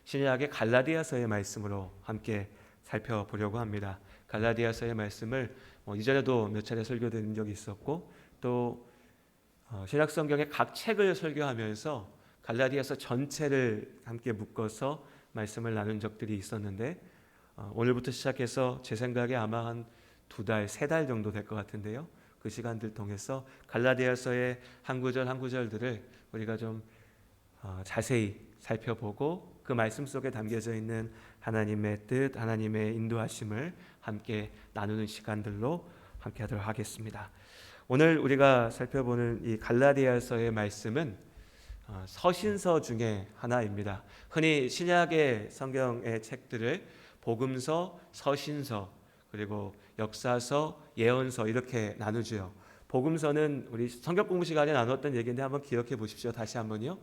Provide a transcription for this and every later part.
신약의 갈라디아서의 말씀으로 함께 살펴보려고 합니다. 갈라디아서의 말씀을 이전에도 몇 차례 설교드린 적이 있었고, 또 신약 성경의 각 책을 설교하면서 갈라디아서 전체를 함께 묶어서 말씀을 나눈 적들이 있었는데, 오늘부터 시작해서 제 생각에 아마 한 2달, 3달 정도 될 것 같은데요. 그 시간들 통해서 갈라디아서의 한 구절 한 구절들을 우리가 좀 자세히 살펴보고 그 말씀 속에 담겨져 있는 하나님의 뜻, 하나님의 인도하심을 함께 나누는 시간들로 함께 하도록 하겠습니다. 오늘 우리가 살펴보는 이 갈라디아서의 말씀은 서신서 중에 하나입니다. 흔히 신약의 성경의 책들을 복음서, 서신서, 그리고 역사서, 예언서 이렇게 나누죠. 복음서는 우리 성경 공부 시간에 나눴던 얘기인데 한번 기억해 보십시오. 다시 한번요.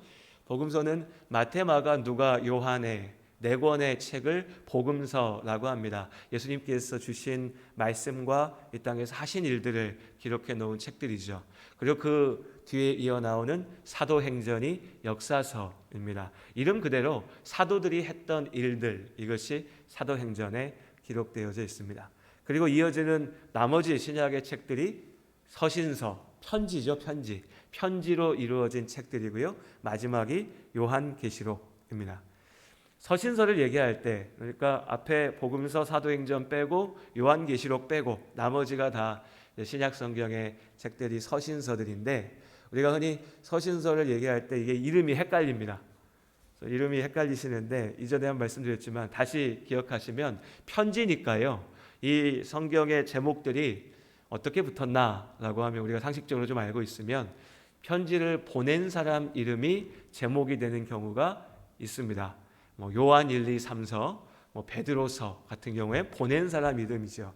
복음서는 마태, 마가, 누가, 요한의 4권의 책을 복음서라고 합니다. 예수님께서 주신 말씀과 이 땅에서 하신 일들을 기록해 놓은 책들이죠. 그리고 그 뒤에 이어 나오는 사도행전이 역사서입니다. 이름 그대로 사도들이 했던 일들, 이것이 사도행전에 기록되어져 있습니다. 그리고 이어지는 나머지 신약의 책들이 서신서, 편지죠. 편지로 이루어진 책들이고요. 마지막이 요한계시록입니다. 서신서를 얘기할 때, 그러니까 앞에 복음서, 사도행전 빼고 요한계시록 빼고 나머지가 다 신약 성경의 책들이 서신서들인데, 우리가 흔히 서신서를 얘기할 때 이게 이름이 헷갈립니다. 이름이 헷갈리시는데 이전에 한 말씀드렸지만 다시 기억하시면 편지니까요. 이 성경의 제목들이 어떻게 붙었나라고 하면 우리가 상식적으로 좀 알고 있으면 편지를 보낸 사람 이름이 제목이 되는 경우가 있습니다. 요한 1, 2, 3서, 베드로서 같은 경우에 보낸 사람 이름이죠.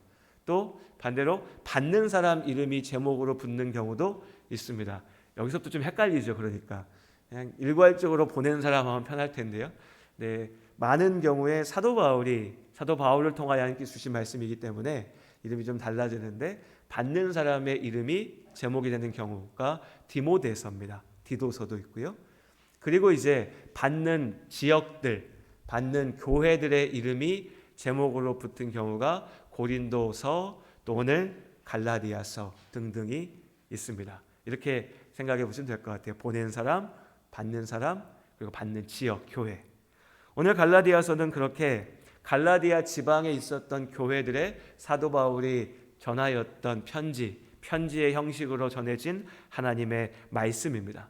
또 반대로 받는 사람 이름이 제목으로 붙는 경우도 있습니다. 여기서부터 좀 헷갈리죠. 그러니까 그냥 일괄적으로 보낸 사람 하면 편할 텐데요. 네, 많은 경우에 사도 바울을 통하여 하나님께 주신 말씀이기 때문에 이름이 좀 달라지는데, 받는 사람의 이름이 제목이 되는 경우가 디모데서입니다. 디도서도 있고요. 그리고 이제 받는 지역들, 받는 교회들의 이름이 제목으로 붙은 경우가 고린도서, 또 오늘 갈라디아서 등등이 있습니다. 이렇게 생각해 보시면 될 것 같아요. 보낸 사람, 받는 사람, 그리고 받는 지역, 교회. 오늘 갈라디아서는 그렇게 갈라디아 지방에 있었던 교회들의 사도 바울이 전하였던 편지의 형식으로 전해진 하나님의 말씀입니다.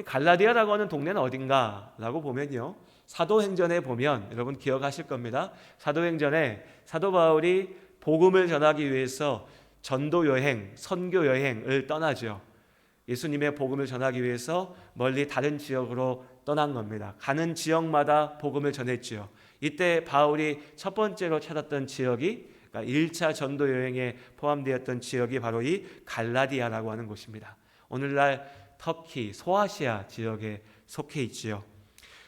갈라디아라고 하는 동네는 어딘가라고 보면요, 사도행전에 보면 여러분 기억하실 겁니다. 사도행전에 사도 바울이 복음을 전하기 위해서 전도 여행, 선교 여행을 떠나죠. 예수님의 복음을 전하기 위해서 멀리 다른 지역으로 떠난 겁니다. 가는 지역마다 복음을 전했지요. 이때 바울이 첫 번째로 찾았던 지역이, 그러니까 1차 전도 여행에 포함되었던 지역이 바로 이 갈라디아라고 하는 곳입니다. 오늘날 터키, 소아시아 지역에 속해 있지요.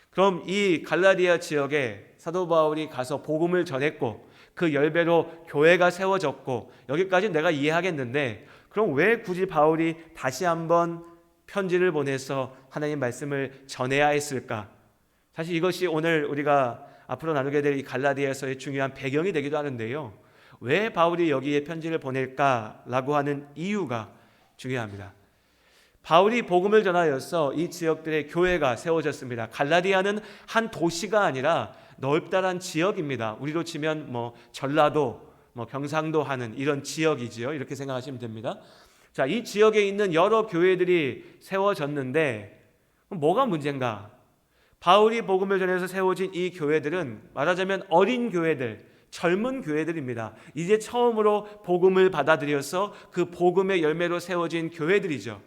그럼 이 갈라디아 지역에 사도 바울이 가서 복음을 전했고 그 열배로 교회가 세워졌고, 여기까지 내가 이해하겠는데, 그럼 왜 굳이 바울이 다시 한번 편지를 보내서 하나님 말씀을 전해야 했을까? 사실 이것이 오늘 우리가 앞으로 나누게 될 이 갈라디아서의 중요한 배경이 되기도 하는데요. 왜 바울이 여기에 편지를 보낼까라고 하는 이유가 중요합니다. 바울이 복음을 전하여서 이 지역들의 교회가 세워졌습니다. 갈라디아는 한 도시가 아니라 넓다란 지역입니다. 우리로 치면 전라도, 경상도 하는 이런 지역이지요. 이렇게 생각하시면 됩니다. 자, 이 지역에 있는 여러 교회들이 세워졌는데 뭐가 문제인가? 바울이 복음을 전해서 세워진 이 교회들은 말하자면 어린 교회들, 젊은 교회들입니다. 이제 처음으로 복음을 받아들여서 그 복음의 열매로 세워진 교회들이죠.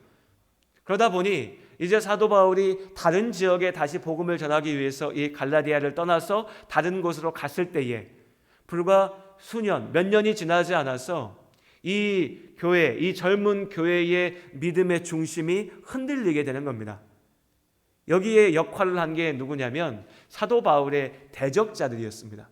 그러다 보니 이제 사도 바울이 다른 지역에 다시 복음을 전하기 위해서 이 갈라디아를 떠나서 다른 곳으로 갔을 때에 불과 몇 년이 지나지 않아서 이 교회, 이 젊은 교회의 믿음의 중심이 흔들리게 되는 겁니다. 여기에 역할을 한 게 누구냐면 사도 바울의 대적자들이었습니다.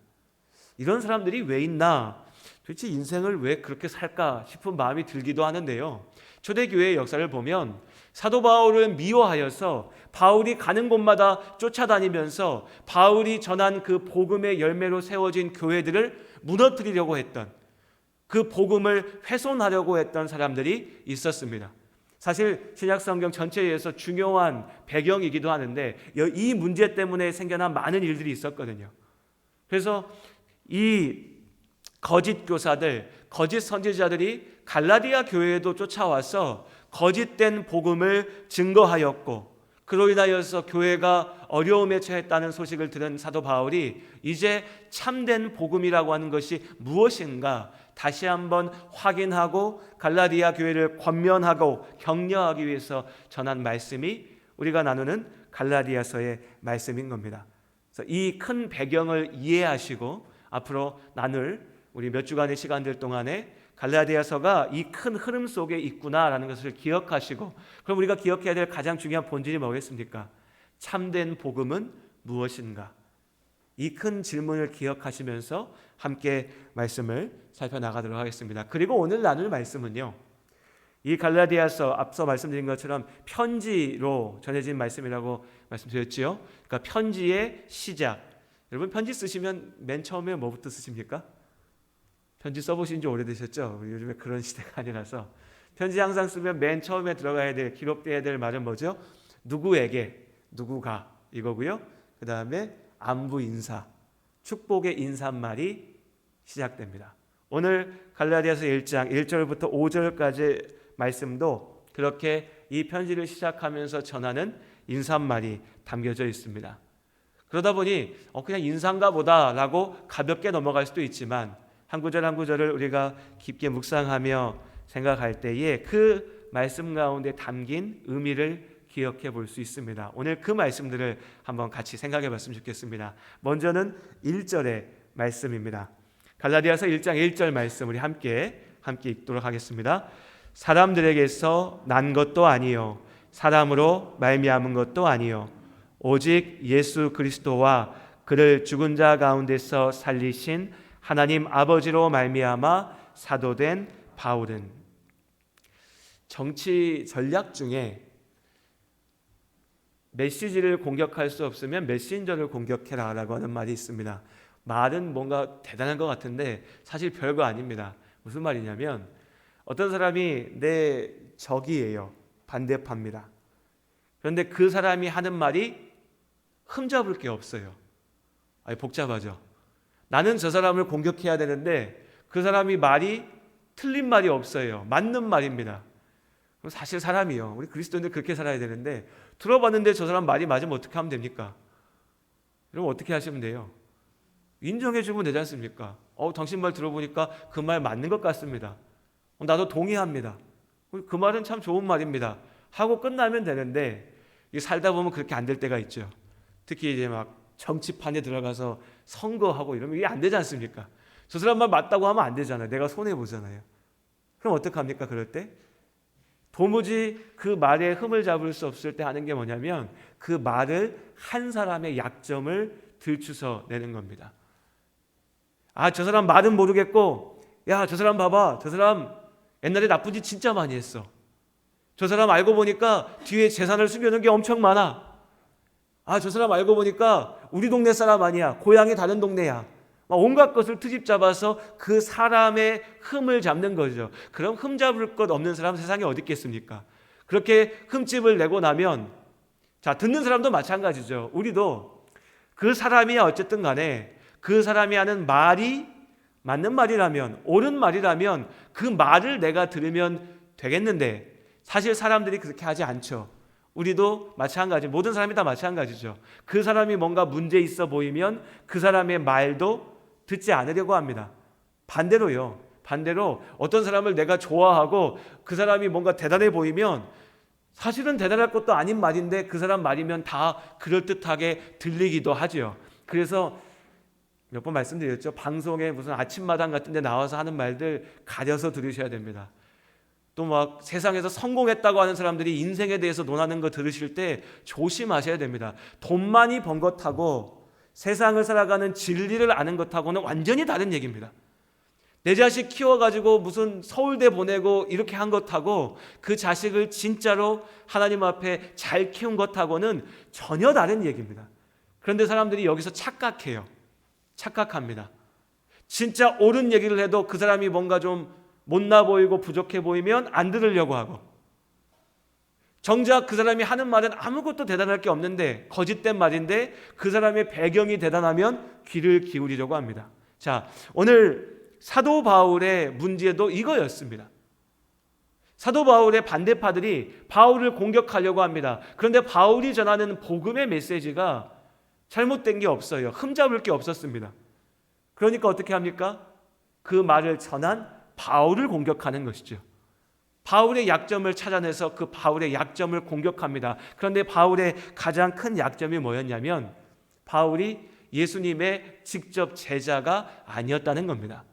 이런 사람들이 왜 있나? 도대체 인생을 왜 그렇게 살까 싶은 마음이 들기도 하는데요. 초대교회의 역사를 보면 사도 바울을 미워하여서 바울이 가는 곳마다 쫓아다니면서 바울이 전한 그 복음의 열매로 세워진 교회들을 무너뜨리려고 했던, 그 복음을 훼손하려고 했던 사람들이 있었습니다. 사실 신약성경 전체에서 중요한 배경이기도 하는데 이 문제 때문에 생겨난 많은 일들이 있었거든요. 그래서 이 거짓 교사들, 거짓 선지자들이 갈라디아 교회에도 쫓아와서 거짓된 복음을 증거하였고, 그로 인하여서 교회가 어려움에 처했다는 소식을 들은 사도 바울이 이제 참된 복음이라고 하는 것이 무엇인가 다시 한번 확인하고 갈라디아 교회를 권면하고 격려하기 위해서 전한 말씀이 우리가 나누는 갈라디아서의 말씀인 겁니다. 그래서 이 큰 배경을 이해하시고 앞으로 나눌 우리 몇 주간의 시간들 동안에 갈라디아서가 이 큰 흐름 속에 있구나라는 것을 기억하시고, 그럼 우리가 기억해야 될 가장 중요한 본질이 뭐겠습니까? 참된 복음은 무엇인가? 이 큰 질문을 기억하시면서 함께 말씀을 살펴나가도록 하겠습니다. 그리고 오늘 나눌 말씀은요, 이 갈라디아서 앞서 말씀드린 것처럼 편지로 전해진 말씀이라고 말씀드렸지요. 그러니까 편지의 시작. 여러분 편지 쓰시면 맨 처음에 뭐부터 쓰십니까? 편지 써보신 지 오래되셨죠? 요즘에 그런 시대가 아니라서 편지 항상 쓰면 맨 처음에 들어가야 될, 기록돼야 될 말은 뭐죠? 누구에게, 누구가 이거고요. 그 다음에 안부 인사, 축복의 인사말이 시작됩니다. 오늘 갈라디아서 1장 1절부터 5절까지 말씀도 그렇게 이 편지를 시작하면서 전하는 인사말이 담겨져 있습니다. 그러다 보니 그냥 인사인가 보다라고 가볍게 넘어갈 수도 있지만 한 구절 한 구절을 우리가 깊게 묵상하며 생각할 때에 그 말씀 가운데 담긴 의미를 기억해 볼 수 있습니다. 오늘 그 말씀들을 한번 같이 생각해 봤으면 좋겠습니다. 먼저는 1절의 말씀입니다. 갈라디아서 1장 1절 말씀 우리 함께 읽도록 하겠습니다. 사람들에게서 난 것도 아니요 사람으로 말미암은 것도 아니요 오직 예수 그리스도와 그를 죽은 자 가운데서 살리신 하나님 아버지로 말미암아 사도된 바울은. 정치 전략 중에 메시지를 공격할 수 없으면 메신저를 공격해라 라고 하는 말이 있습니다. 말은 뭔가 대단한 것 같은데 사실 별거 아닙니다. 무슨 말이냐면 어떤 사람이 내 적이에요. 반대파입니다. 그런데 그 사람이 하는 말이 흠잡을 게 없어요. 복잡하죠. 나는 저 사람을 공격해야 되는데 그 사람이 말이 틀린 말이 없어요. 맞는 말입니다. 그럼 사실 사람이요. 우리 그리스도인들 그렇게 살아야 되는데 들어봤는데 저 사람 말이 맞으면 어떻게 하면 됩니까? 여러분 어떻게 하시면 돼요? 인정해 주면 되지 않습니까? 당신 말 들어보니까 그 말 맞는 것 같습니다. 나도 동의합니다. 그 말은 참 좋은 말입니다. 하고 끝나면 되는데 살다 보면 그렇게 안 될 때가 있죠. 특히 이제 막 정치판에 들어가서 선거하고 이러면 이게 안 되지 않습니까? 저 사람 말 맞다고 하면 안 되잖아요. 내가 손해보잖아요. 그럼 어떡합니까? 그럴 때? 도무지 그 말에 흠을 잡을 수 없을 때 하는 게 뭐냐면 그 말을 한 사람의 약점을 들추서 내는 겁니다. 저 사람 말은 모르겠고 저 사람 봐봐. 저 사람 옛날에 나쁜 짓 진짜 많이 했어. 저 사람 알고 보니까 뒤에 재산을 숨겨놓은 게 엄청 많아. 저 사람 알고 보니까 우리 동네 사람 아니야. 고향이 다른 동네야. 온갖 것을 트집 잡아서 그 사람의 흠을 잡는 거죠. 그럼 흠 잡을 것 없는 사람 세상에 어디 있겠습니까? 그렇게 흠집을 내고 나면 듣는 사람도 마찬가지죠. 우리도 그 사람이 어쨌든 간에 그 사람이 하는 말이 맞는 말이라면 옳은 말이라면 그 말을 내가 들으면 되겠는데 사실 사람들이 그렇게 하지 않죠. 우리도 마찬가지, 모든 사람이 다 마찬가지죠. 그 사람이 뭔가 문제 있어 보이면 그 사람의 말도 듣지 않으려고 합니다. 반대로 어떤 사람을 내가 좋아하고 그 사람이 뭔가 대단해 보이면 사실은 대단할 것도 아닌 말인데 그 사람 말이면 다 그럴듯하게 들리기도 하죠. 그래서 몇 번 말씀드렸죠. 방송에 무슨 아침마당 같은 데 나와서 하는 말들 가려서 들으셔야 됩니다. 또 막 세상에서 성공했다고 하는 사람들이 인생에 대해서 논하는 거 들으실 때 조심하셔야 됩니다. 돈 많이 번 것하고 세상을 살아가는 진리를 아는 것하고는 완전히 다른 얘기입니다. 내 자식 키워가지고 무슨 서울대 보내고 이렇게 한 것하고 그 자식을 진짜로 하나님 앞에 잘 키운 것하고는 전혀 다른 얘기입니다. 그런데 사람들이 여기서 착각해요. 착각합니다. 진짜 옳은 얘기를 해도 그 사람이 뭔가 좀 못나 보이고 부족해 보이면 안 들으려고 하고, 정작 그 사람이 하는 말은 아무것도 대단할 게 없는데 거짓된 말인데 그 사람의 배경이 대단하면 귀를 기울이려고 합니다. 자, 오늘 사도 바울의 문제도 이거였습니다. 사도 바울의 반대파들이 바울을 공격하려고 합니다. 그런데 바울이 전하는 복음의 메시지가 잘못된 게 없어요. 흠잡을 게 없었습니다. 그러니까 어떻게 합니까? 그 말을 전한 바울을 공격하는 것이죠. 바울의 약점을 찾아내서 그 바울의 약점을 공격합니다. 그런데 바울의 가장 큰 약점이 뭐였냐면 바울이 예수님의 직접 제자가 아니었다는 겁니다.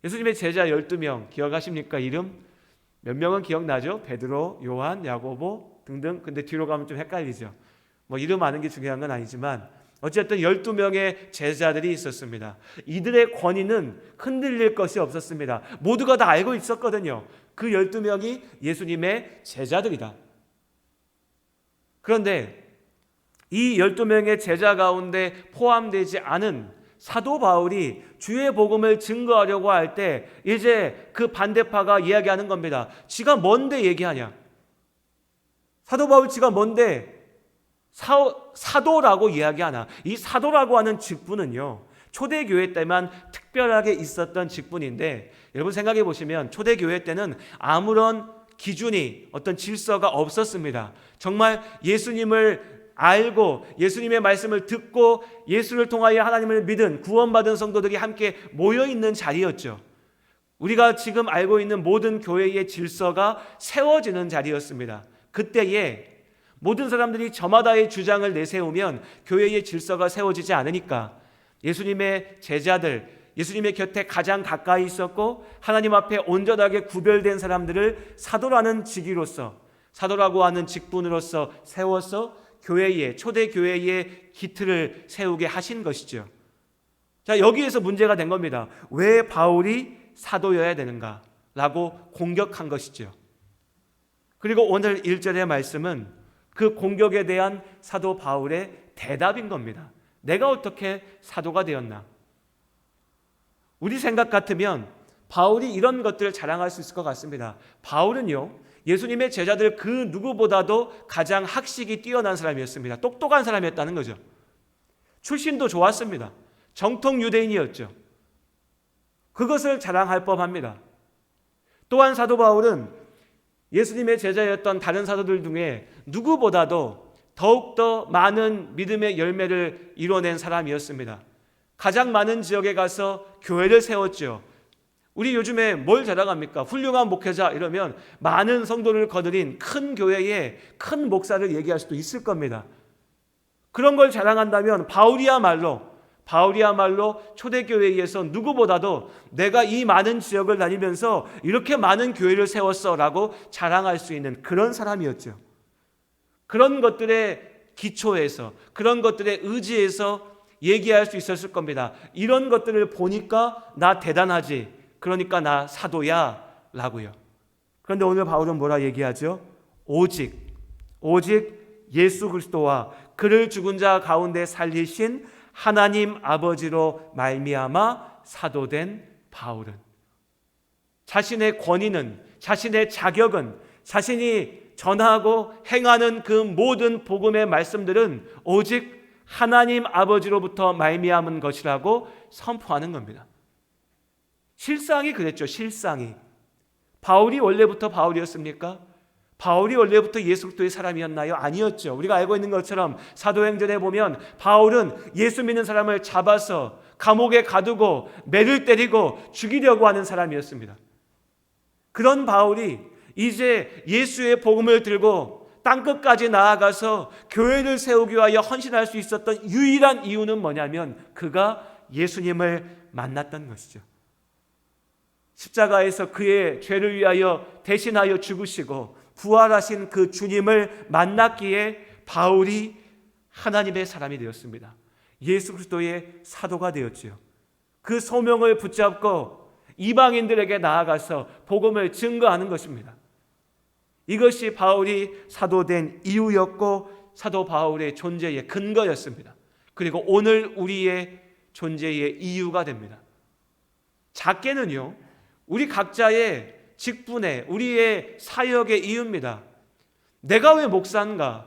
예수님의 제자 12명 기억하십니까? 이름 몇 명은 기억나죠? 베드로, 요한, 야고보 등등. 근데 뒤로 가면 좀 헷갈리죠. 뭐 이름 아는 게 중요한 건 아니지만 어쨌든 12명의 제자들이 있었습니다. 이들의 권위는 흔들릴 것이 없었습니다. 모두가 다 알고 있었거든요. 그 12명이 예수님의 제자들이다. 그런데 이 12명의 제자 가운데 포함되지 않은 사도 바울이 주의 복음을 증거하려고 할 때 이제 그 반대파가 이야기하는 겁니다. 지가 뭔데 얘기하냐? 사도 바울 지가 뭔데 사도라고 이야기하나? 이 사도라고 하는 직분은요, 초대교회 때만 특별하게 있었던 직분인데, 여러분 생각해 보시면 초대교회 때는 아무런 기준이, 어떤 질서가 없었습니다. 정말 예수님을 알고 예수님의 말씀을 듣고 예수를 통하여 하나님을 믿은 구원받은 성도들이 함께 모여있는 자리였죠. 우리가 지금 알고 있는 모든 교회의 질서가 세워지는 자리였습니다. 그때에 모든 사람들이 저마다의 주장을 내세우면 교회의 질서가 세워지지 않으니까 예수님의 제자들, 예수님의 곁에 가장 가까이 있었고 하나님 앞에 온전하게 구별된 사람들을 사도라는 직위로서, 사도라고 하는 직분으로서 세워서 교회의, 초대교회의 기틀을 세우게 하신 것이죠. 자, 여기에서 문제가 된 겁니다. 왜 바울이 사도여야 되는가? 라고 공격한 것이죠. 그리고 오늘 1절의 말씀은 그 공격에 대한 사도 바울의 대답인 겁니다. 내가 어떻게 사도가 되었나? 우리 생각 같으면 바울이 이런 것들을 자랑할 수 있을 것 같습니다. 바울은요, 예수님의 제자들 그 누구보다도 가장 학식이 뛰어난 사람이었습니다. 똑똑한 사람이었다는 거죠. 출신도 좋았습니다. 정통 유대인이었죠. 그것을 자랑할 법합니다. 또한 사도 바울은 예수님의 제자였던 다른 사도들 중에 누구보다도 더욱더 많은 믿음의 열매를 이뤄낸 사람이었습니다. 가장 많은 지역에 가서 교회를 세웠죠. 우리 요즘에 뭘 자랑합니까? 훌륭한 목회자 이러면 많은 성도를 거느린 큰 교회에 큰 목사를 얘기할 수도 있을 겁니다. 그런 걸 자랑한다면 바울이야말로 초대교회에서 누구보다도 내가 이 많은 지역을 다니면서 이렇게 많은 교회를 세웠어 라고 자랑할 수 있는 그런 사람이었죠. 그런 것들의 기초에서, 그런 것들의 의지에서 얘기할 수 있었을 겁니다. 이런 것들을 보니까 나 대단하지, 그러니까 나 사도야 라고요. 그런데 오늘 바울은 뭐라 얘기하죠? 오직 예수 그리스도와 그를 죽은 자 가운데 살리신 하나님 아버지로 말미암아 사도된 바울은, 자신의 권위는, 자신의 자격은, 자신이 전하고 행하는 그 모든 복음의 말씀들은 오직 하나님 아버지로부터 말미암은 것이라고 선포하는 겁니다. 실상이 그랬죠. 실상이. 바울이 원래부터 바울이었습니까? 바울이 원래부터 예수 그리스도의 사람이었나요? 아니었죠. 우리가 알고 있는 것처럼 사도행전에 보면 바울은 예수 믿는 사람을 잡아서 감옥에 가두고 매를 때리고 죽이려고 하는 사람이었습니다. 그런 바울이 이제 예수의 복음을 들고 땅끝까지 나아가서 교회를 세우기 위하여 헌신할 수 있었던 유일한 이유는 뭐냐면 그가 예수님을 만났던 것이죠. 십자가에서 그의 죄를 위하여 대신하여 죽으시고 부활하신 그 주님을 만났기에 바울이 하나님의 사람이 되었습니다. 예수 그리스도의 사도가 되었지요. 그 소명을 붙잡고 이방인들에게 나아가서 복음을 증거하는 것입니다. 이것이 바울이 사도된 이유였고 사도 바울의 존재의 근거였습니다. 그리고 오늘 우리의 존재의 이유가 됩니다. 작게는요, 우리 각자의 직분에 우리의 사역의 이유입니다. 내가 왜 목사인가?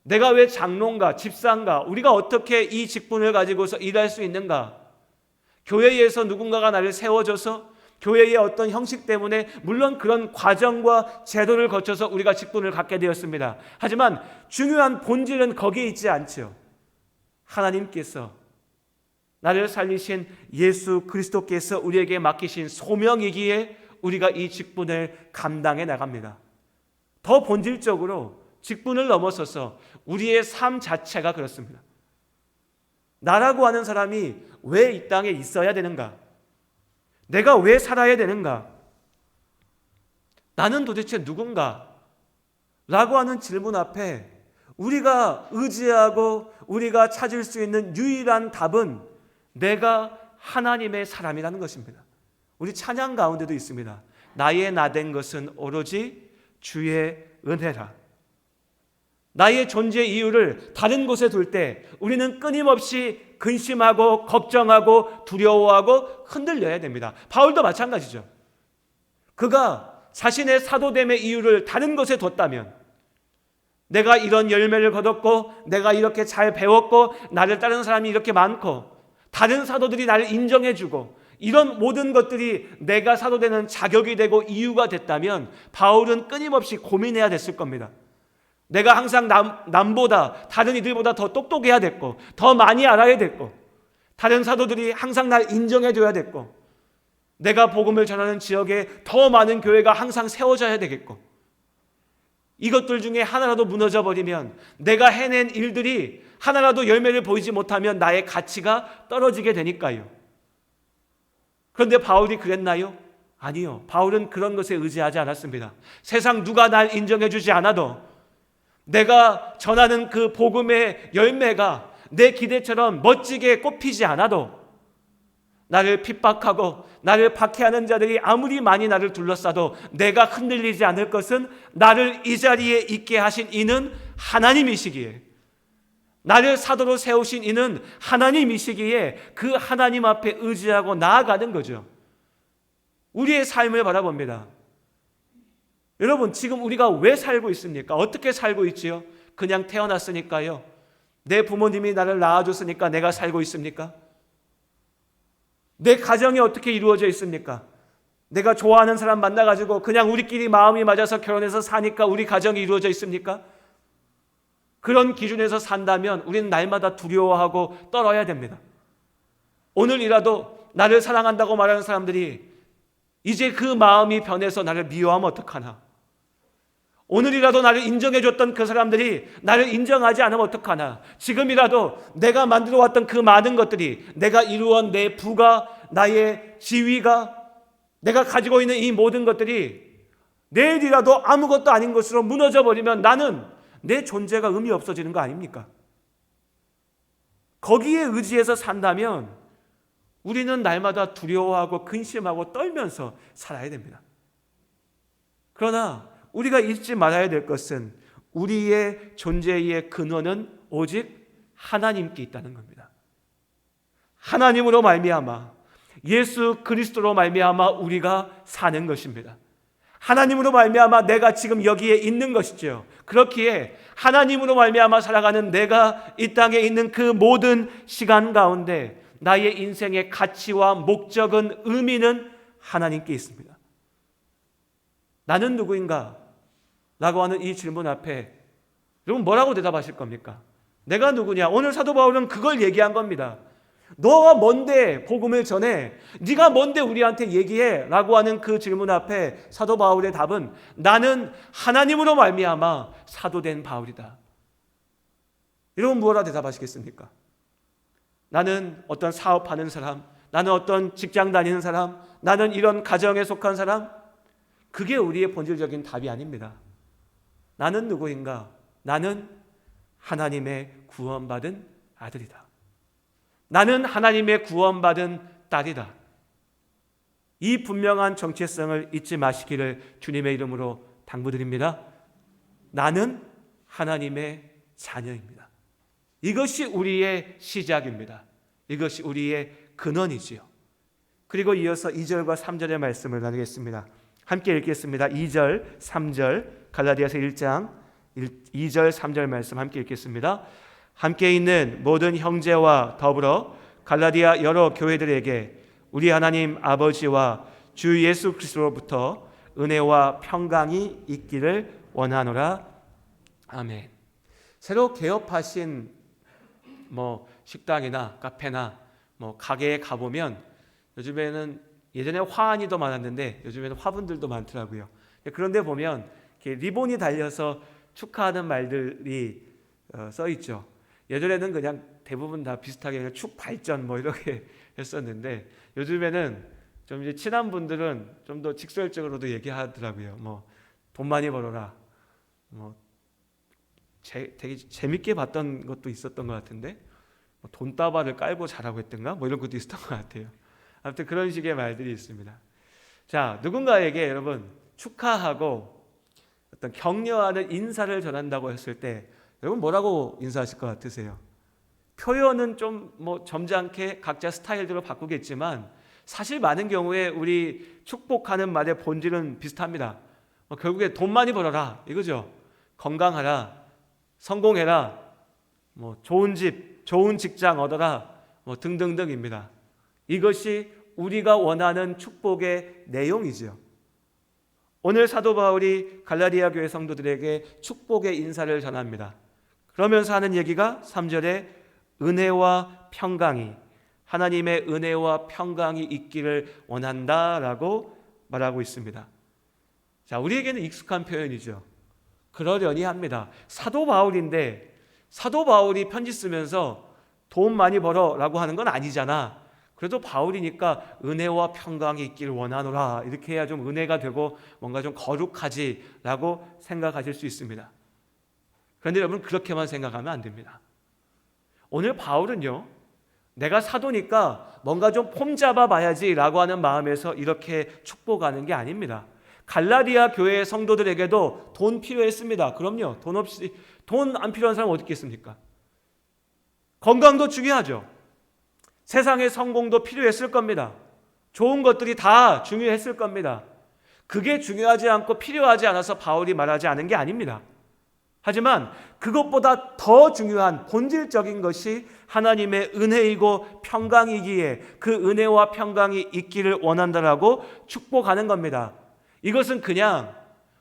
내가 왜 장로인가? 집사인가? 우리가 어떻게 이 직분을 가지고서 일할 수 있는가? 교회에서 누군가가 나를 세워줘서 교회의 어떤 형식 때문에 물론 그런 과정과 제도를 거쳐서 우리가 직분을 갖게 되었습니다. 하지만 중요한 본질은 거기에 있지 않죠. 하나님께서 나를 살리신 예수 그리스도께서 우리에게 맡기신 소명이기에 우리가 이 직분을 감당해 나갑니다. 더 본질적으로 직분을 넘어서서 우리의 삶 자체가 그렇습니다. 나라고 하는 사람이 왜 이 땅에 있어야 되는가? 내가 왜 살아야 되는가? 나는 도대체 누군가? 라고 하는 질문 앞에 우리가 의지하고 우리가 찾을 수 있는 유일한 답은 내가 하나님의 사람이라는 것입니다. 우리 찬양 가운데도 있습니다. 나의 나된 것은 오로지 주의 은혜라. 나의 존재 이유를 다른 곳에 둘 때 우리는 끊임없이 근심하고 걱정하고 두려워하고 흔들려야 됩니다. 바울도 마찬가지죠. 그가 자신의 사도됨의 이유를 다른 곳에 뒀다면, 내가 이런 열매를 거뒀고 내가 이렇게 잘 배웠고 나를 따르는 사람이 이렇게 많고 다른 사도들이 나를 인정해주고 이런 모든 것들이 내가 사도되는 자격이 되고 이유가 됐다면 바울은 끊임없이 고민해야 됐을 겁니다. 내가 항상 남보다 다른 이들보다 더 똑똑해야 됐고 더 많이 알아야 됐고 다른 사도들이 항상 날 인정해줘야 됐고 내가 복음을 전하는 지역에 더 많은 교회가 항상 세워져야 되겠고 이것들 중에 하나라도 무너져 버리면 내가 해낸 일들이 하나라도 열매를 보이지 못하면 나의 가치가 떨어지게 되니까요. 그런데 바울이 그랬나요? 아니요. 바울은 그런 것에 의지하지 않았습니다. 세상 누가 날 인정해 주지 않아도 내가 전하는 그 복음의 열매가 내 기대처럼 멋지게 꽃피지 않아도 나를 핍박하고 나를 박해하는 자들이 아무리 많이 나를 둘러싸도 내가 흔들리지 않을 것은 나를 이 자리에 있게 하신 이는 하나님이시기에, 나를 사도로 세우신 이는 하나님이시기에 그 하나님 앞에 의지하고 나아가는 거죠. 우리의 삶을 바라봅니다. 여러분, 지금 우리가 왜 살고 있습니까? 어떻게 살고 있지요? 그냥 태어났으니까요? 내 부모님이 나를 낳아줬으니까 내가 살고 있습니까? 내 가정이 어떻게 이루어져 있습니까? 내가 좋아하는 사람 만나가지고 그냥 우리끼리 마음이 맞아서 결혼해서 사니까 우리 가정이 이루어져 있습니까? 그런 기준에서 산다면 우리는 날마다 두려워하고 떨어야 됩니다. 오늘이라도 나를 사랑한다고 말하는 사람들이 이제 그 마음이 변해서 나를 미워하면 어떡하나? 오늘이라도 나를 인정해줬던 그 사람들이 나를 인정하지 않으면 어떡하나? 지금이라도 내가 만들어왔던 그 많은 것들이, 내가 이루어온 내 부가, 나의 지위가, 내가 가지고 있는 이 모든 것들이 내일이라도 아무것도 아닌 것으로 무너져 버리면 나는 내 존재가 의미 없어지는 거 아닙니까? 거기에 의지해서 산다면 우리는 날마다 두려워하고 근심하고 떨면서 살아야 됩니다. 그러나 우리가 잊지 말아야 될 것은 우리의 존재의 근원은 오직 하나님께 있다는 겁니다. 하나님으로 말미암아, 예수 그리스도로 말미암아 우리가 사는 것입니다. 하나님으로 말미암아 내가 지금 여기에 있는 것이죠. 그렇기에 하나님으로 말미암아 살아가는 내가 이 땅에 있는 그 모든 시간 가운데 나의 인생의 가치와 목적은, 의미는 하나님께 있습니다. 나는 누구인가? 라고 하는 이 질문 앞에 여러분 뭐라고 대답하실 겁니까? 내가 누구냐? 오늘 사도 바울은 그걸 얘기한 겁니다. 너가 뭔데 복음을 전해? 네가 뭔데 우리한테 얘기해? 라고 하는 그 질문 앞에 사도 바울의 답은 나는 하나님으로 말미암아 사도된 바울이다. 여러분 뭐라 대답하시겠습니까? 나는 어떤 사업하는 사람, 나는 어떤 직장 다니는 사람, 나는 이런 가정에 속한 사람, 그게 우리의 본질적인 답이 아닙니다. 나는 누구인가? 나는 하나님의 구원받은 아들이다. 나는 하나님의 구원받은 딸이다. 이 분명한 정체성을 잊지 마시기를 주님의 이름으로 당부드립니다. 나는 하나님의 자녀입니다. 이것이 우리의 시작입니다. 이것이 우리의 근원이지요. 그리고 이어서 2절과 3절의 말씀을 나누겠습니다. 함께 읽겠습니다. 2절, 3절, 갈라디아서 1장 2절, 3절 말씀 함께 읽겠습니다. 함께 있는 모든 형제와 더불어 갈라디아 여러 교회들에게 우리 하나님 아버지와 주 예수 그리스도로부터 은혜와 평강이 있기를 원하노라. 아멘. 새로 개업하신 식당이나 카페나 가게에 가보면 요즘에는 예전에 화환이 더 많았는데 요즘에는 화분들도 많더라고요. 그런데 보면 리본이 달려서 축하하는 말들이 써 있죠. 예전에는 그냥 대부분 다 비슷하게 그냥 축발전 이렇게 했었는데 요즘에는 좀 이제 친한 분들은 좀 더 직설적으로도 얘기하더라고요. 돈 많이 벌어라. 되게 재밌게 봤던 것도 있었던 것 같은데 돈다발을 깔고 자라고 했던가 이런 것도 있었던 것 같아요. 아무튼 그런 식의 말들이 있습니다. 자, 누군가에게 여러분 축하하고 어떤 격려하는 인사를 전한다고 했을 때 여러분 뭐라고 인사하실 것 같으세요? 표현은 좀 점잖게 각자 스타일대로 바꾸겠지만 사실 많은 경우에 우리 축복하는 말의 본질은 비슷합니다. 결국에 돈 많이 벌어라 이거죠. 건강하라, 성공해라, 좋은 집, 좋은 직장 얻어라, 등등등입니다. 이것이 우리가 원하는 축복의 내용이죠. 오늘 사도 바울이 갈라디아 교회 성도들에게 축복의 인사를 전합니다. 그러면서 하는 얘기가 3절에 은혜와 평강이, 하나님의 은혜와 평강이 있기를 원한다라고 말하고 있습니다. 자, 우리에게는 익숙한 표현이죠. 그러려니 합니다. 사도 바울인데 사도 바울이 편지 쓰면서 돈 많이 벌어라고 하는 건 아니잖아. 그래도 바울이니까 은혜와 평강이 있기를 원하노라 이렇게 해야 좀 은혜가 되고 뭔가 좀 거룩하지라고 생각하실 수 있습니다. 그런데 여러분 그렇게만 생각하면 안 됩니다. 오늘 바울은요, 내가 사도니까 뭔가 좀 폼 잡아봐야지라고 하는 마음에서 이렇게 축복하는 게 아닙니다. 갈라디아 교회의 성도들에게도 돈 필요했습니다. 그럼요. 돈 안 필요한 사람 어디 있겠습니까? 건강도 중요하죠. 세상의 성공도 필요했을 겁니다. 좋은 것들이 다 중요했을 겁니다. 그게 중요하지 않고 필요하지 않아서 바울이 말하지 않은 게 아닙니다. 하지만 그것보다 더 중요한 본질적인 것이 하나님의 은혜이고 평강이기에 그 은혜와 평강이 있기를 원한다라고 축복하는 겁니다. 이것은 그냥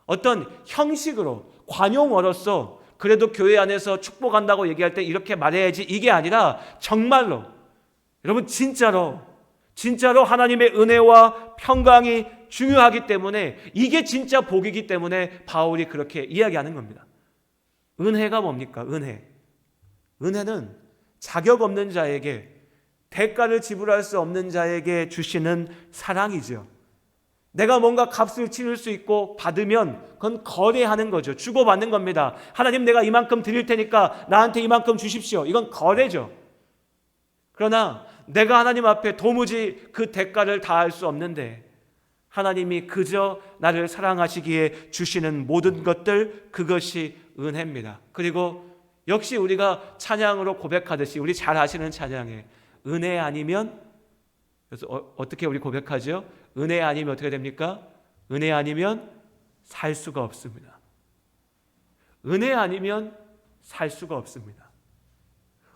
어떤 형식으로 관용어로서 그래도 교회 안에서 축복한다고 얘기할 때 이렇게 말해야지 이게 아니라 정말로 여러분 진짜로 하나님의 은혜와 평강이 중요하기 때문에 이게 진짜 복이기 때문에 바울이 그렇게 이야기하는 겁니다. 은혜가 뭡니까? 은혜는 자격 없는 자에게 대가를 지불할 수 없는 자에게 주시는 사랑이죠. 내가 뭔가 값을 치를 수 있고 받으면 그건 거래하는 거죠. 주고받는 겁니다. 하나님 내가 이만큼 드릴 테니까 나한테 이만큼 주십시오. 이건 거래죠. 그러나 내가 하나님 앞에 도무지 그 대가를 다할 수 없는데 하나님이 그저 나를 사랑하시기에 주시는 모든 것들, 그것이 은혜입니다. 그리고 역시 우리가 찬양으로 고백하듯이 우리 잘 아시는 찬양에 은혜 아니면, 그래서 어떻게 우리 고백하죠? 은혜 아니면 어떻게 됩니까? 은혜 아니면 살 수가 없습니다. 은혜 아니면 살 수가 없습니다.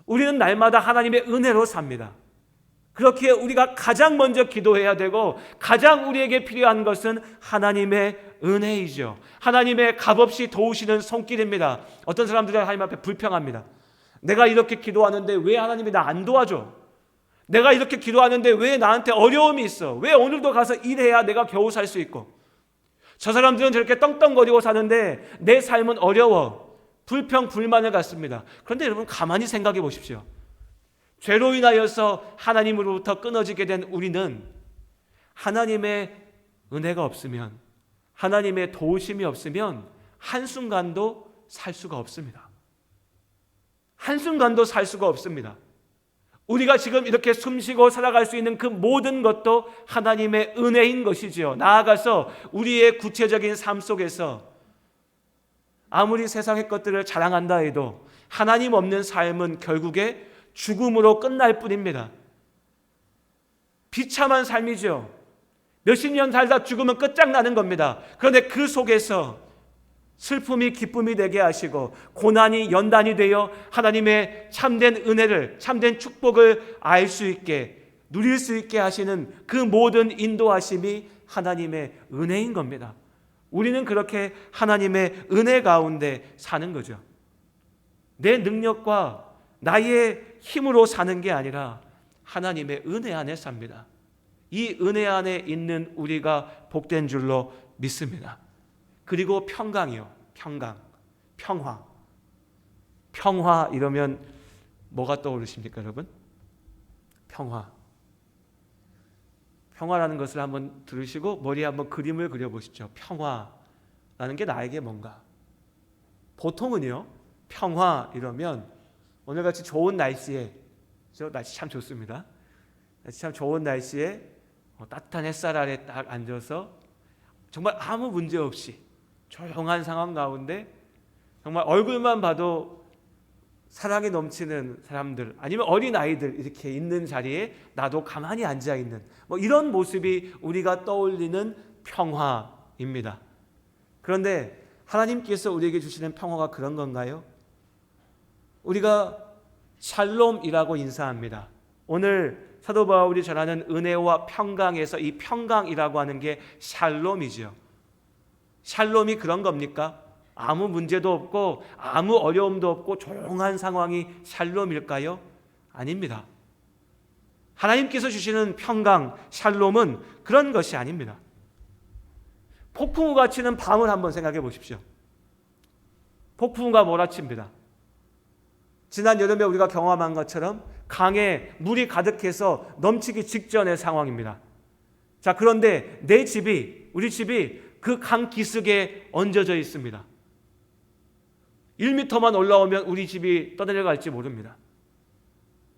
우리는 날마다 하나님의 은혜로 삽니다. 그렇게 우리가 가장 먼저 기도해야 되고 가장 우리에게 필요한 것은 하나님의 은혜이죠. 하나님의 값없이 도우시는 손길입니다. 어떤 사람들은 하나님 앞에 불평합니다. 내가 이렇게 기도하는데 왜 하나님이 나 안 도와줘? 내가 이렇게 기도하는데 왜 나한테 어려움이 있어? 왜 오늘도 가서 일해야 내가 겨우 살 수 있고? 저 사람들은 저렇게 떵떵거리고 사는데 내 삶은 어려워. 불평, 불만을 갖습니다. 그런데 여러분 가만히 생각해 보십시오. 죄로 인하여서 하나님으로부터 끊어지게 된 우리는 하나님의 은혜가 없으면, 하나님의 도우심이 없으면 한순간도 살 수가 없습니다. 한순간도 살 수가 없습니다. 우리가 지금 이렇게 숨쉬고 살아갈 수 있는 그 모든 것도 하나님의 은혜인 것이지요. 나아가서 우리의 구체적인 삶 속에서 아무리 세상의 것들을 자랑한다 해도 하나님 없는 삶은 결국에 죽음으로 끝날 뿐입니다. 비참한 삶이죠. 몇십 년 살다 죽으면 끝장나는 겁니다. 그런데 그 속에서 슬픔이 기쁨이 되게 하시고 고난이 연단이 되어 하나님의 참된 은혜를, 참된 축복을 알 수 있게, 누릴 수 있게 하시는 그 모든 인도하심이 하나님의 은혜인 겁니다. 우리는 그렇게 하나님의 은혜 가운데 사는 거죠. 내 능력과 나의 힘으로 사는 게 아니라 하나님의 은혜 안에 삽니다. 이 은혜 안에 있는 우리가 복된 줄로 믿습니다. 그리고 평강이요. 평강, 평화. 평화 이러면 뭐가 떠오르십니까, 여러분? 평화. 평화라는 것을 한번 들으시고 머리에 한번 그림을 그려보시죠. 평화라는 게 나에게 뭔가. 보통은요, 평화 이러면 오늘같이 좋은 날씨에, 날씨 참 좋습니다. 날씨 참 좋은 날씨에 따뜻한 햇살 아래 딱 앉아서 정말 아무 문제 없이 조용한 상황 가운데 정말 얼굴만 봐도 사랑이 넘치는 사람들, 아니면 어린 아이들 이렇게 있는 자리에 나도 가만히 앉아 있는 이런 모습이 우리가 떠올리는 평화입니다. 그런데 하나님께서 우리에게 주시는 평화가 그런 건가요? 우리가 샬롬이라고 인사합니다. 오늘 사도 바울이 전하는 은혜와 평강에서 이 평강이라고 하는 게 샬롬이죠. 샬롬이 그런 겁니까? 아무 문제도 없고 아무 어려움도 없고 조용한 상황이 샬롬일까요? 아닙니다. 하나님께서 주시는 평강, 샬롬은 그런 것이 아닙니다. 폭풍우가 치는 밤을 한번 생각해 보십시오. 폭풍우가 몰아칩니다. 지난 여름에 우리가 경험한 것처럼 강에 물이 가득해서 넘치기 직전의 상황입니다. 자, 그런데 우리 집이 그 강 기슭에 얹어져 있습니다. 1m만 올라오면 우리 집이 떠내려갈지 모릅니다.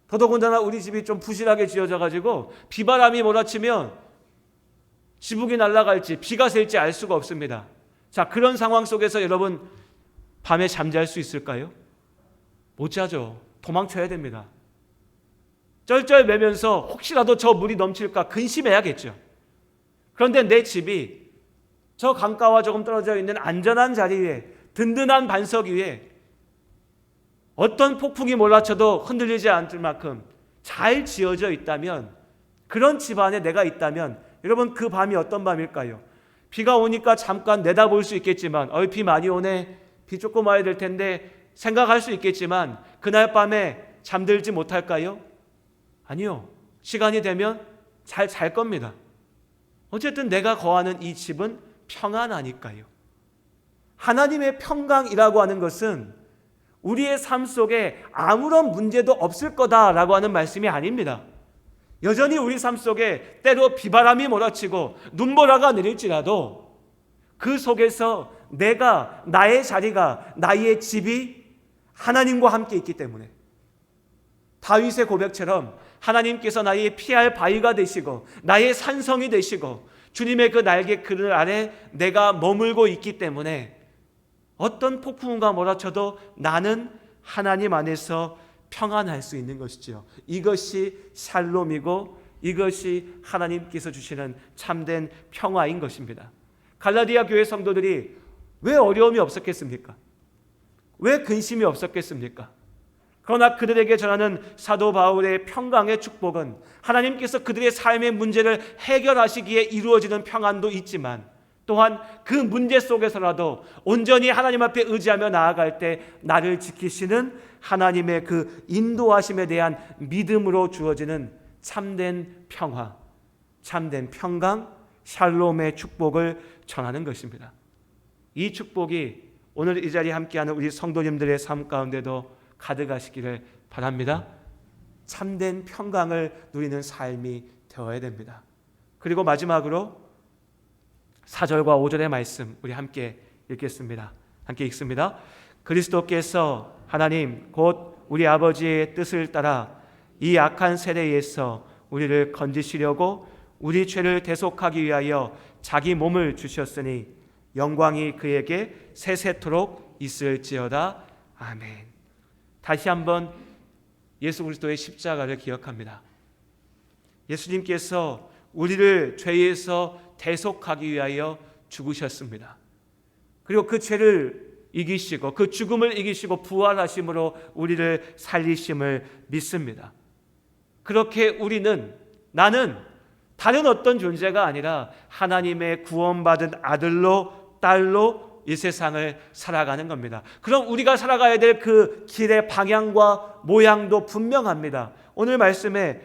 더더군다나 우리 집이 좀 부실하게 지어져 가지고 비바람이 몰아치면 지붕이 날아갈지 비가 셀지 알 수가 없습니다. 자, 그런 상황 속에서 여러분 밤에 잠잘 수 있을까요? 못 자죠. 도망쳐야 됩니다. 쩔쩔매면서 혹시라도 저 물이 넘칠까 근심해야겠죠. 그런데 내 집이 저 강가와 조금 떨어져 있는 안전한 자리 위에, 든든한 반석 위에 어떤 폭풍이 몰아쳐도 흔들리지 않을 만큼 잘 지어져 있다면, 그런 집 안에 내가 있다면 여러분 그 밤이 어떤 밤일까요? 비가 오니까 잠깐 내다볼 수 있겠지만 비 많이 오네, 비 조금 와야 될 텐데 생각할 수 있겠지만 그날 밤에 잠들지 못할까요? 아니요. 시간이 되면 잘 잘 겁니다. 어쨌든 내가 거하는 이 집은 평안하니까요. 하나님의 평강이라고 하는 것은 우리의 삶 속에 아무런 문제도 없을 거다라고 하는 말씀이 아닙니다. 여전히 우리 삶 속에 때로 비바람이 몰아치고 눈보라가 내릴지라도 그 속에서 나의 자리가, 나의 집이 하나님과 함께 있기 때문에 다윗의 고백처럼 하나님께서 나의 피할 바위가 되시고 나의 산성이 되시고 주님의 그 날개 그늘 아래 내가 머물고 있기 때문에 어떤 폭풍우가 몰아쳐도 나는 하나님 안에서 평안할 수 있는 것이죠. 이것이 샬롬이고 이것이 하나님께서 주시는 참된 평화인 것입니다. 갈라디아 교회 성도들이 왜 어려움이 없었겠습니까? 왜 근심이 없었겠습니까? 그러나 그들에게 전하는 사도 바울의 평강의 축복은 하나님께서 그들의 삶의 문제를 해결하시기에 이루어지는 평안도 있지만 또한 그 문제 속에서라도 온전히 하나님 앞에 의지하며 나아갈 때 나를 지키시는 하나님의 그 인도하심에 대한 믿음으로 주어지는 참된 평화, 참된 평강, 샬롬의 축복을 전하는 것입니다. 이 축복이 오늘 이 자리에 함께하는 우리 성도님들의 삶 가운데도 가득하시기를 바랍니다. 참된 평강을 누리는 삶이 되어야 됩니다. 그리고 마지막으로 4절과 5절의 말씀 우리 함께 읽겠습니다. 함께 읽습니다. 그리스도께서 하나님 곧 우리 아버지의 뜻을 따라 이 악한 세대에서 우리를 건지시려고 우리 죄를 대속하기 위하여 자기 몸을 주셨으니 영광이 그에게 세세토록 있을지어다. 아멘. 다시 한번 예수 그리스도의 십자가를 기억합니다. 예수님께서 우리를 죄에서 대속하기 위하여 죽으셨습니다. 그리고 그 죄를 이기시고 그 죽음을 이기시고 부활하심으로 우리를 살리심을 믿습니다. 그렇게 나는 다른 어떤 존재가 아니라 하나님의 구원받은 아들로 딸로 이 세상을 살아가는 겁니다. 그럼 우리가 살아가야 될 그 길의 방향과 모양도 분명합니다. 오늘 말씀에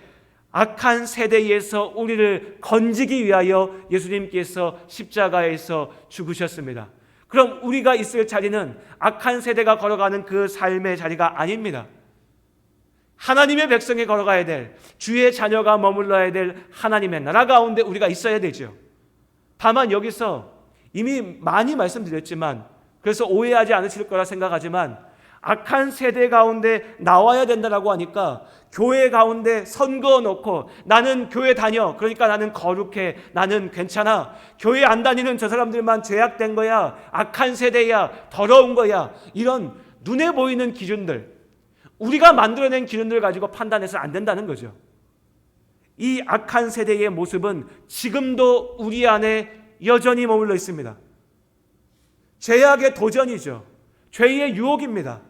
악한 세대에서 우리를 건지기 위하여 예수님께서 십자가에서 죽으셨습니다. 그럼 우리가 있을 자리는 악한 세대가 걸어가는 그 삶의 자리가 아닙니다. 하나님의 백성이 걸어가야 될, 주의 자녀가 머물러야 될 하나님의 나라 가운데 우리가 있어야 되죠. 다만 여기서 이미 많이 말씀드렸지만, 그래서 오해하지 않으실 거라 생각하지만, 악한 세대 가운데 나와야 된다라고 하니까 교회 가운데 선거 놓고 나는 교회 다녀, 그러니까 나는 거룩해, 나는 괜찮아, 교회 안 다니는 저 사람들만 죄악된 거야, 악한 세대야, 더러운 거야, 이런 눈에 보이는 기준들, 우리가 만들어낸 기준들을 가지고 판단해서 안 된다는 거죠. 이 악한 세대의 모습은 지금도 우리 안에 여전히 머물러 있습니다. 죄악의 도전이죠. 죄의 유혹입니다.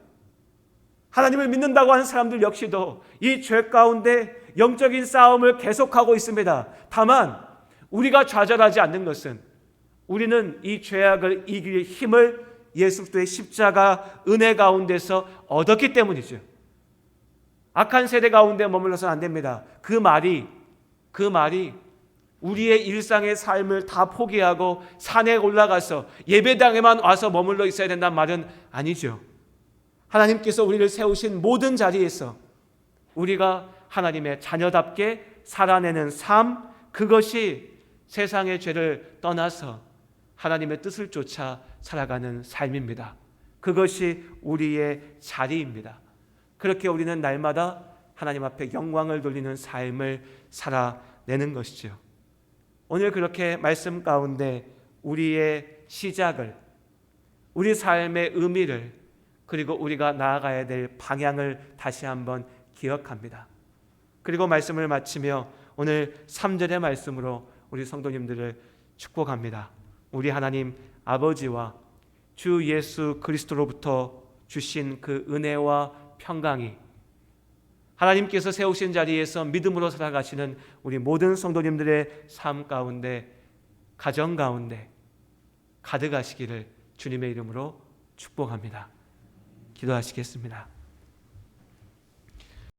하나님을 믿는다고 하는 사람들 역시도 이 죄 가운데 영적인 싸움을 계속하고 있습니다. 다만 우리가 좌절하지 않는 것은 우리는 이 죄악을 이길 힘을 예수 그리스도의 십자가 은혜 가운데서 얻었기 때문이죠. 악한 세대 가운데 머물러서는 안 됩니다. 그 말이 우리의 일상의 삶을 다 포기하고 산에 올라가서 예배당에만 와서 머물러 있어야 된다는 말은 아니죠. 하나님께서 우리를 세우신 모든 자리에서 우리가 하나님의 자녀답게 살아내는 삶, 그것이 세상의 죄를 떠나서 하나님의 뜻을 쫓아 살아가는 삶입니다. 그것이 우리의 자리입니다. 그렇게 우리는 날마다 하나님 앞에 영광을 돌리는 삶을 살아내는 것이죠. 오늘 그렇게 말씀 가운데 우리의 시작을, 우리 삶의 의미를, 그리고 우리가 나아가야 될 방향을 다시 한번 기억합니다. 그리고 말씀을 마치며 오늘 3절의 말씀으로 우리 성도님들을 축복합니다. 우리 하나님 아버지와 주 예수 그리스도로부터 주신 그 은혜와 평강이 하나님께서 세우신 자리에서 믿음으로 살아가시는 우리 모든 성도님들의 삶 가운데, 가정 가운데 가득하시기를 주님의 이름으로 축복합니다. 기도하시겠습니다.